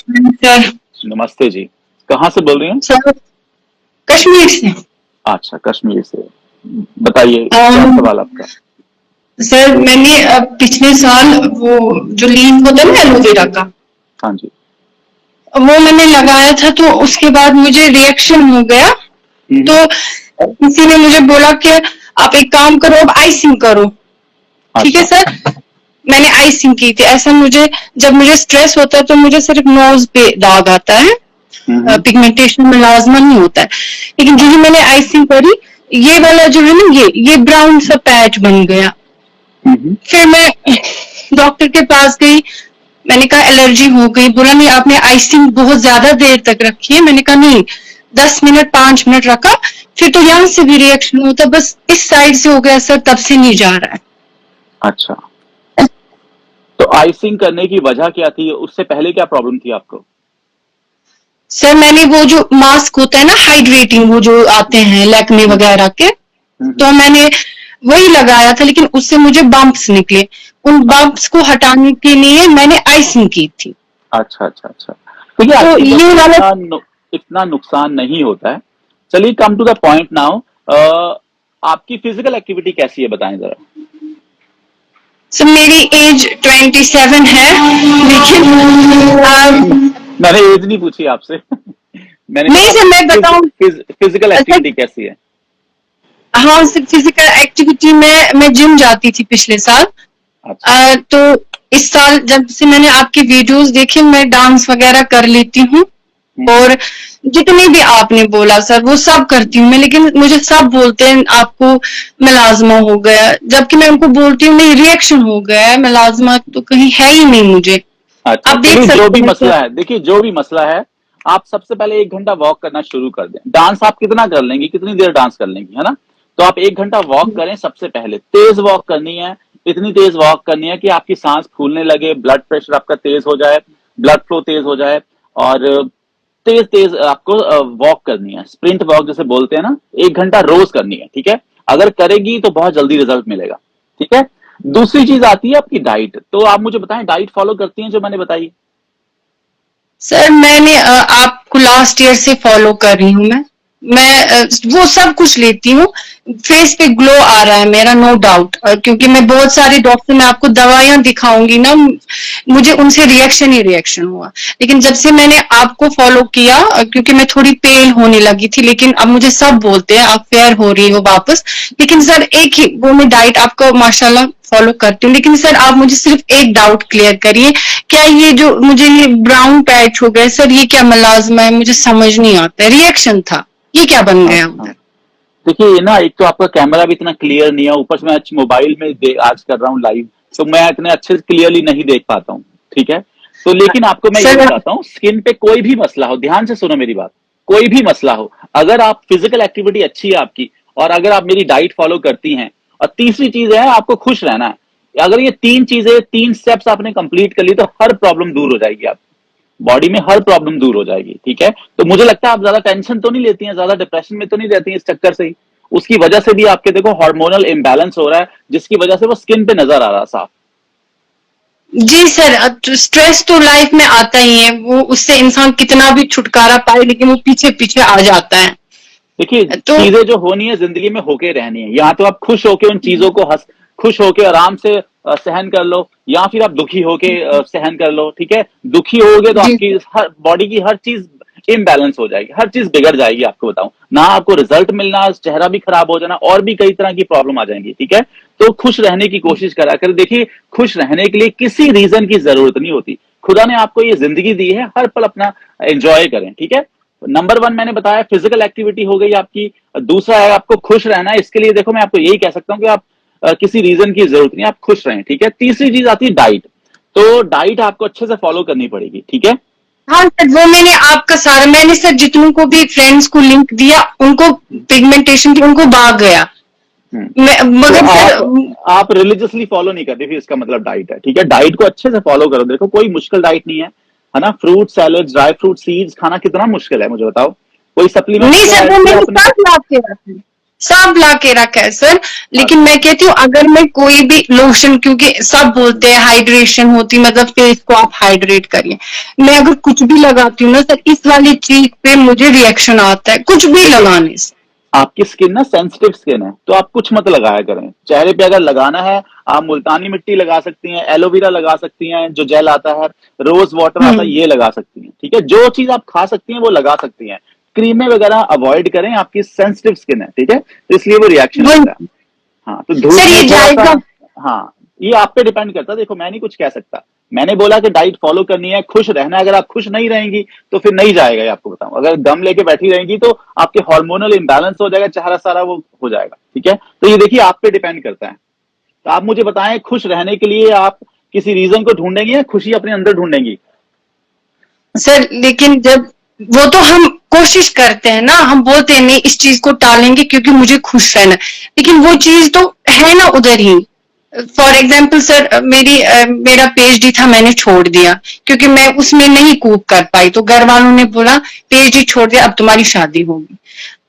Sir. नमस्ते जी, कहाँ से बोल रही हैं? सर कश्मीर से। अच्छा, कश्मीर से। बताइए क्या अम, सवाल आपका? सर मैंने पिछले साल वो जो लीफ होता है ना एलोवेरा का, हाँ जी। वो मैंने लगाया था, तो उसके बाद मुझे रिएक्शन हो गया। तो किसी ने मुझे बोला कि आप एक काम करो, अब आइसिंग करो। ठीक है अच्छा। सर, मैंने आइसिंग की थी। ऐसा मुझे जब मुझे स्ट्रेस होता है तो मुझे सिर्फ नोज पे दाग आता है, पिगमेंटेशन में लाजमा नहीं होता है। लेकिन जो ही मैंने आइसिंग करी, ये वाला जो है ना, ये ब्राउन सा पैच बन गया। फिर मैं डॉक्टर के पास गई, मैंने कहा एलर्जी हो गई। बोला नहीं, आपने आइसिंग बहुत ज्यादा देर तक रखी है। मैंने कहा नहीं, 10 मिनट 5 मिनट रखा। फिर तो यहाँ से भी रिएक्शन होता, बस इस साइड से हो गया सर, तब से नहीं जा रहा है। अच्छा, तो आइसिंग करने की वजह क्या थी? उससे पहले क्या प्रॉब्लम थी आपको? सर मैंने वो जो मास्क होता है ना हाइड्रेटिंग, वो जो आते हैं लैक्मे वगैरह के, तो मैंने वही लगाया था, लेकिन उससे मुझे बम्प्स निकले। उन बम्प्स को हटाने के लिए मैंने आइसिंग की थी। अच्छा अच्छा अच्छा, तो ये तो आइसिंग ये वाला इतना नुकसान नहीं होता है। चलिए, come to the point now. आपकी फिजिकल एक्टिविटी कैसी है, बताएं जरा। सर मेरी एज 27 है, लेकिन मैंने एज नहीं पूछी आपसे। मैंने नहीं कहा सर, मैं बताऊं। फिजिकल एक्टिविटी कैसी है? हाँ सर, फिजिकल एक्टिविटी में मैं जिम जाती थी पिछले साल। अच्छा। तो इस साल जब से मैंने आपकी वीडियोस देखे, मैं डांस वगैरह कर लेती हूँ, और जितने भी आपने बोला सर वो सब करती हूँ मैं। लेकिन मुझे सब बोलते हैं आपको मेलाज्मा हो गया, जबकि मैं उनको बोलती हूँ नहीं, रिएक्शन हो गया है, मेलाज्मा तो कहीं है ही नहीं मुझे। अच्छा, आप देख चलिए, जो सकते भी हैं मसला सर। है, देखिए, जो भी मसला है, आप सबसे पहले 1 घंटा वॉक करना शुरू कर दें। डांस आप कितना कर लेंगी, कितनी देर डांस कर लेंगी, है ना? तो आप 1 घंटा वॉक करें। सबसे पहले तेज वॉक करनी है। इतनी तेज वॉक करनी है कि आपकी सांस फूलने लगे, ब्लड प्रेशर आपका तेज हो जाए, ब्लड फ्लो तेज हो जाए, और तेज तेज आपको वॉक करनी है। स्प्रिंट वॉक जैसे बोलते हैं ना, 1 घंटा रोज करनी है। ठीक है? अगर करेगी तो बहुत जल्दी रिजल्ट मिलेगा। ठीक है? दूसरी चीज आती है आपकी डाइट। तो आप मुझे बताएं, डाइट फॉलो करती हैं जो मैंने बताई? सर मैंने आपको लास्ट ईयर से फॉलो कर रही हूँ मैं वो सब कुछ लेती हूँ। फेस पे ग्लो आ रहा है मेरा, नो डाउट, क्योंकि मैं बहुत सारे डॉक्टर, मैं आपको दवाइयां दिखाऊंगी ना, मुझे उनसे रिएक्शन ही रिएक्शन हुआ। लेकिन जब से मैंने आपको फॉलो किया, क्योंकि मैं थोड़ी पेल होने लगी थी, लेकिन अब मुझे सब बोलते हैं आप फेयर हो रही हो वापस। लेकिन सर एक ही वो, मैं डाइट आपको माशाल्लाह फॉलो करती हूँ, लेकिन सर आप मुझे सिर्फ एक डाउट क्लियर करिए, क्या ये जो मुझे ये ब्राउन पैच हो गया सर, ये क्या मलाजमा है? मुझे समझ नहीं आता है, रिएक्शन था, ये क्या बन गया अच्छा, उधर? देखिए, ये ना, एक तो आपका कैमरा भी इतना क्लियर नहीं है, ऊपर से मैं मोबाइल में आज कर रहा हूँ लाइव, तो मैं इतने अच्छे से क्लियरली नहीं देख पाता हूँ। ठीक है? तो लेकिन आपको मैं ये सर बताता हूँ, स्किन पे कोई भी मसला हो, ध्यान से सुनो मेरी बात, कोई भी मसला हो, अगर आप फिजिकल एक्टिविटी अच्छी है आपकी, और अगर आप मेरी डाइट फॉलो करती हैं, और तीसरी चीज है आपको खुश रहना है, अगर ये 3 चीजें, 3 स्टेप्स आपने कंप्लीट कर ली, तो हर प्रॉब्लम दूर हो जाएगी। आप बॉडी में हर प्रॉब्लम दूर हो जाएगी। ठीक है? तो मुझे लगता है आप ज्यादा टेंशन तो नहीं लेती हैं, ज्यादा डिप्रेशन में तो नहीं रहती हैं इस चक्कर से ही? उसकी वजह से भी आपके देखो हार्मोनल इम्बैलेंस हो रहा है, जिसकी वजह से वो स्किन पे नजर आ रहा है साफ। जी सर, स्ट्रेस तो लाइफ में आता ही है, वो उससे इंसान कितना भी छुटकारा पाए, लेकिन वो पीछे पीछे आ जाता है। देखिए, तो चीजें जो होनी है जिंदगी में होके रहनी है। या तो आप खुश होके उन चीजों को खुश होके आराम से सहन कर लो, या फिर आप दुखी होके सहन कर लो। ठीक है? दुखी होगे तो जी आपकी हर बॉडी की हर चीज इम्बैलेंस हो जाएगी, हर चीज बिगड़ जाएगी। आपको बताऊं ना, आपको रिजल्ट मिलना, चेहरा भी खराब हो जाना, और भी कई तरह की प्रॉब्लम आ जाएंगी। ठीक है? तो खुश रहने की कोशिश करा कर। देखिए, खुश रहने के लिए किसी रीजन की जरूरत नहीं होती। खुदा ने आपको ये जिंदगी दी है, हर पल अपना एंजॉय करें। ठीक है? नंबर 1 मैंने बताया, फिजिकल एक्टिविटी हो गई आपकी। दूसरा है आपको खुश रहना है। इसके लिए देखो, मैं आपको यही कह सकता हूं कि आप किसी रीजन की जरूरत नहीं, आप खुश रहें। ठीक है? तीसरी चीज आती है डाइट। तो डाइट आपको अच्छे से फॉलो करनी पड़ेगी। ठीक है? हाँ सर, वो मैंने आपका सारा, मैंने सर जितनों को भी फ्रेंड्स को लिंक दिया, उनको पिगमेंटेशन की उनको भाग गया। तो मगर सर आप रिलीजियसली फॉलो नहीं करते, फिर इसका मतलब डाइट है। ठीक है? डाइट को अच्छे से फॉलो करो। देखो, कोई मुश्किल डाइट नहीं है ना? Fruit salad, dry fruit, seeds खाना कितना मुश्किल है, मुझे बताओ? कोई सप्लीमेंट नहीं तो सर, ऐड वो किया मैंने आपने? सब ला के रखा है। सब ला के रखा है सर। लेकिन मैं कहती हूँ अगर मैं कोई भी लोशन, क्योंकि सब बोलते हैं हाइड्रेशन होती, मतलब फेस को आप हाइड्रेट करिए, मैं अगर कुछ भी लगाती हूँ ना सर, इस वाली चीज पे मुझे रिएक्शन आता है कुछ भी लगाने से। आपकी स्किन ना सेंसिटिव स्किन है, तो आप कुछ मत लगाया करें। चेहरे पे अगर लगाना है, आप मुल्तानी मिट्टी लगा सकती हैं, एलोवेरा लगा सकती हैं, जो जेल आता है, रोज वाटर आता है, ये लगा सकती हैं। ठीक है, जो चीज आप खा सकती हैं वो लगा सकती हैं। क्रीमें वगैरह अवॉइड करें, आपकी सेंसिटिव स्किन है। ठीक है, तो इसलिए वो रिएक्शन होता है। हाँ, तो धूप सर ये में थोड़ा जाएगा। सा, हाँ, ये आप पे डिपेंड करता है। देखो, मैं नहीं कुछ कह सकता, मैंने बोला कि डाइट फॉलो करनी है, खुश रहना है। अगर आप खुश नहीं रहेंगी तो फिर नहीं जाएगा, ये आपको बताऊं। अगर दम लेके बैठी रहेंगी तो आपके हार्मोनल इम्बैलेंस हो जाएगा, चेहरा सारा वो हो जाएगा। ठीक है, तो ये देखिए आप पे डिपेंड करता है। तो आप मुझे बताएं, खुश रहने के लिए आप किसी रीजन को ढूंढेंगी या खुशी अपने अंदर ढूंढेंगी? सर लेकिन जब वो तो हम कोशिश करते हैं ना, हम बोलते हैं नहीं इस चीज को टालेंगे क्योंकि मुझे खुश रहना है, लेकिन वो चीज तो है ना उधर ही। फॉर एग्जाम्पल सर, मेरा पीएचडी था, मैंने छोड़ दिया क्योंकि मैं उसमें नहीं कूप कर पाई, तो घर वालों ने बोला पीएचडी छोड़ दिया, अब तुम्हारी शादी होगी।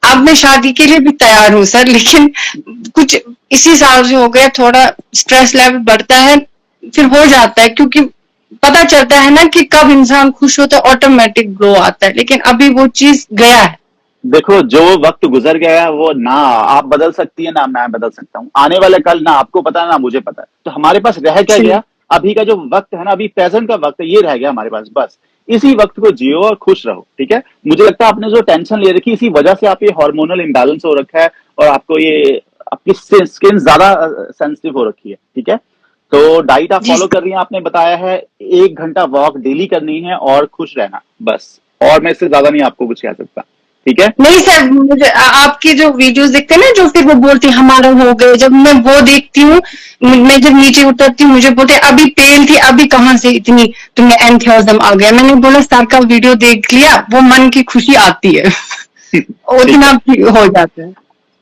अब मैं शादी के लिए भी तैयार हूँ सर, लेकिन कुछ इसी साल से हो गया, थोड़ा स्ट्रेस लेवल बढ़ता है, फिर हो जाता है, क्योंकि पता चलता है ना कि कब इंसान खुश होता है, ऑटोमेटिक ग्लो आता है, लेकिन अभी वो चीज गया है। देखो, जो वक्त गुजर गया है वो ना आप बदल सकती है ना मैं बदल सकता हूँ। आने वाला कल ना आपको पता है ना मुझे पता है। तो हमारे पास रह क्या गया? अभी का जो वक्त है ना, अभी प्रेजेंट का वक्त है, ये रह गया हमारे पास। बस इसी वक्त को जियो और खुश रहो। ठीक है, मुझे लगता है आपने जो टेंशन ले रखी, इसी वजह से आप ये हार्मोनल इम्बैलेंस हो रखा है और आपको ये आपकी स्किन ज्यादा सेंसिटिव हो रखी है। ठीक है, तो डाइट आप फॉलो कर रही हैं, आपने बताया है 1 घंटा वॉक डेली करनी है और खुश रहना, बस। और मैं इससे ज्यादा नहीं आपको कुछ कह सकता। ठीक है, नहीं सर, मुझे आपकी जो वीडियोस देखते हैं ना, जो फिर वो बोलती है हमारा हो गए, जब मैं वो देखती हूँ, मैं जब नीचे उतरती हूँ, मुझे बोलते अभी पेल थी, अभी कहाँ से इतनी तुम्हें एंथुसियाज्म आ गया। मैंने बोला सर का वीडियो देख लिया, वो मन की खुशी आती है उतना हो जाता है।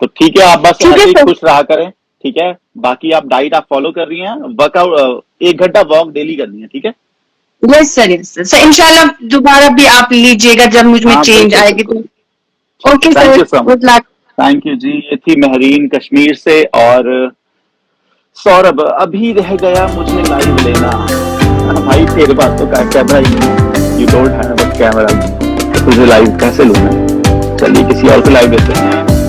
तो ठीक है, आप बस ठीक ऐसे है ही सर। खुश रहा करें। ठीक है, बाकी आप डाइट आप फॉलो कर रही हैं, वर्कआउट 1 घंटा वॉक डेली करनी है। ठीक है, यस सर, यस सर, इंशाल्लाह दोबारा भी आप लीजिएगा जब मुझ में हाँ चेंज बिल्कुल आएगी बिल्कुल। तो। Okay thank sir, you so much. Good luck. Thank you जी। ये थी महरीन कश्मीर से। और सौरभ, अभी रह गया मुझे लाइव लेना। भाई तेरे पास तो कैमरा ही नहीं, you don't have a camera, तो तुझे लाइव कैसे लूं मैं? चलिए किसी और को लाइव देते हैं।